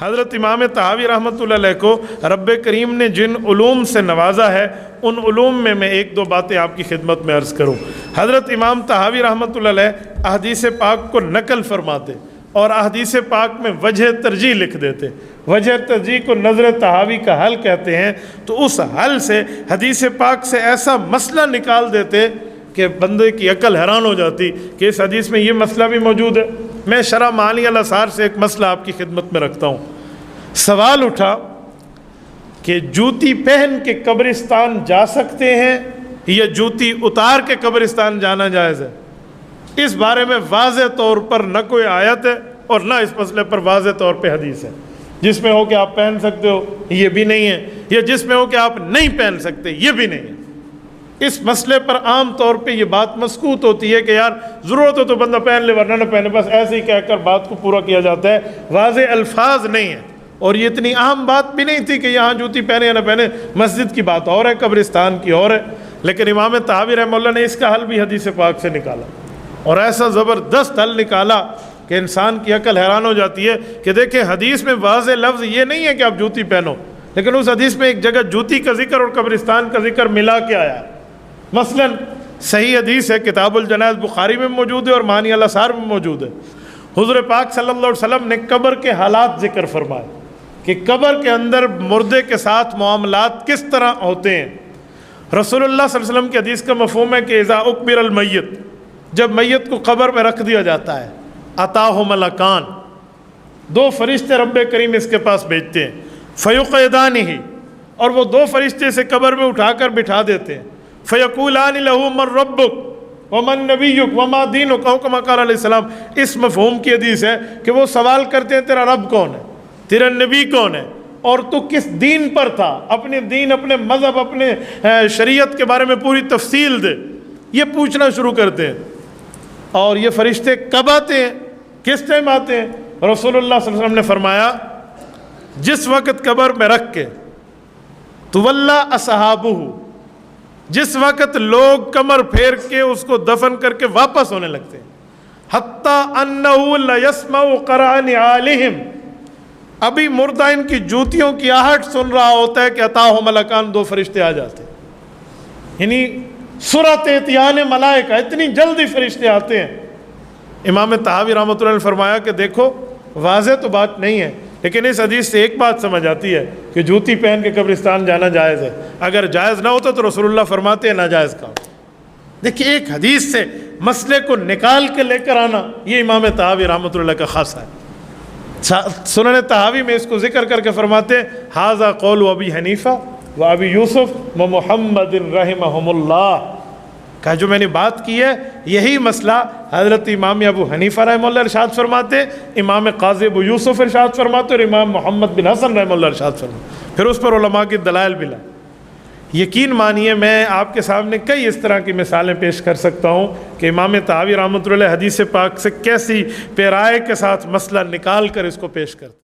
حضرت امام طحاوی رحمۃ اللہ علیہ کو رب کریم نے جن علوم سے نوازا ہے، ان علوم میں ایک دو باتیں آپ کی خدمت میں عرض کروں۔ حضرت امام طحاوی رحمۃ اللہ علیہ احادیث پاک کو نقل فرماتے اور احادیث پاک میں وجہ ترجیح لکھ دیتے۔ وجہ ترجیح کو نظر طحاوی کا حل کہتے ہیں۔ تو اس حل سے حدیث پاک سے ایسا مسئلہ نکال دیتے کہ بندے کی عقل حیران ہو جاتی کہ اس حدیث میں یہ مسئلہ بھی موجود ہے۔ میں شرح معانی الاثار سے ایک مسئلہ آپ کی خدمت میں رکھتا ہوں۔ سوال اٹھا کہ جوتی پہن کے قبرستان جا سکتے ہیں یا جوتی اتار کے قبرستان جانا جائز ہے؟ اس بارے میں واضح طور پر نہ کوئی آیت ہے اور نہ اس مسئلے پر واضح طور پہ حدیث ہے۔ جس میں ہو کہ آپ پہن سکتے ہو یہ بھی نہیں ہے، یا جس میں ہو کہ آپ نہیں پہن سکتے یہ بھی نہیں ہے۔ اس مسئلے پر عام طور پہ یہ بات مسکوت ہوتی ہے کہ یار ضرورت ہو تو بندہ پہن لے ورنہ نہ پہنے، بس ایسے ہی کہہ کر بات کو پورا کیا جاتا ہے، واضح الفاظ نہیں ہے۔ اور یہ اتنی عام بات بھی نہیں تھی کہ یہاں جوتی پہنے یا نہ پہنے، مسجد کی بات اور ہے، قبرستان کی اور ہے۔ لیکن امام طحاوی رحمہ اللہ نے اس کا حل بھی حدیث پاک سے نکالا، اور ایسا زبردست حل نکالا کہ انسان کی عقل حیران ہو جاتی ہے کہ دیکھیں حدیث میں واضح لفظ یہ نہیں ہے کہ آپ جوتی پہنو، لیکن اس حدیث میں ایک جگہ جوتی کا ذکر اور قبرستان کا ذکر ملا کے آیا ہے۔ مثلا صحیح حدیث ہے، کتاب الجنائز بخاری میں موجود ہے اور معانی الاثار میں موجود ہے۔ حضور پاک صلی اللہ علیہ وسلم نے قبر کے حالات ذکر فرمائے کہ قبر کے اندر مردے کے ساتھ معاملات کس طرح ہوتے ہیں۔ رسول اللہ صلی اللہ علیہ وسلم کی حدیث کا مفہوم ہے کہ اذا اقبر المیت، جب میت کو قبر میں رکھ دیا جاتا ہے، اتاہ ملکان، دو فرشتے رب کریم اس کے پاس بھیجتے ہیں، فیقعدانہ، اور وہ دو فرشتے سے قبر میں اٹھا کر بٹھا دیتے ہیں، فیقولان لہ من ربک ومن نبیک وما دینک، او کما قال علیہ السلام۔ اس مفہوم کی حدیث ہے کہ وہ سوال کرتے ہیں تیرا رب کون ہے، تیرا نبی کون ہے، اور تو کس دین پر تھا، اپنے دین، اپنے مذہب، اپنے شریعت کے بارے میں پوری تفصیل دے، یہ پوچھنا شروع کرتے ہیں۔ اور یہ فرشتے کب آتے ہیں، کس ٹائم آتے ہیں؟ رسول اللہ صلی اللہ علیہ وسلم نے فرمایا جس وقت قبر میں رکھ کے تولا اصحابہ، جس وقت لوگ کمر پھیر کے اس کو دفن کر کے واپس ہونے لگتے ہیں، حتی انہ لیسمع قرع نعالہم، ابھی مردہ ان کی جوتیوں کی آہٹ سن رہا ہوتا ہے کہ اتاہ ملکان، دو فرشتے آ جاتے ہیں، یعنی سرعت اتیان ملائکہ، اتنی جلدی فرشتے آتے ہیں۔ امام طحاوی رحمۃ اللہ نے فرمایا کہ دیکھو واضح تو بات نہیں ہے، لیکن اس حدیث سے ایک بات سمجھ آتی ہے کہ جوتی پہن کے قبرستان جانا جائز ہے۔ اگر جائز نہ ہوتا تو رسول اللہ فرماتے ہیں ناجائز کا۔ دیکھیے ایک حدیث سے مسئلے کو نکال کے لے کر آنا، یہ امام طحاوی رحمۃ اللہ کا خاصہ ہے۔ سنن طحاوی میں اس کو ذکر کر کے فرماتے ہیں ھذا قول ابی حنیفہ و ابی یوسف و محمد رحمہم اللہ، کہ جو میں نے بات کی ہے یہی مسئلہ حضرت امام ابو حنیفہ رحمہ اللہ ارشاد فرماتے، امام قاضی ابو یوسف ارشاد فرماتے، اور امام محمد بن حسن رحمہ اللہ ارشاد فرماتے، پھر اس پر علماء کی دلائل بھی لائے۔ یقین مانیے میں آپ کے سامنے کئی اس طرح کی مثالیں پیش کر سکتا ہوں کہ امام طحاوی رحمۃ اللہ حدیث پاک سے کیسی پیرائے کے ساتھ مسئلہ نکال کر اس کو پیش کرتے۔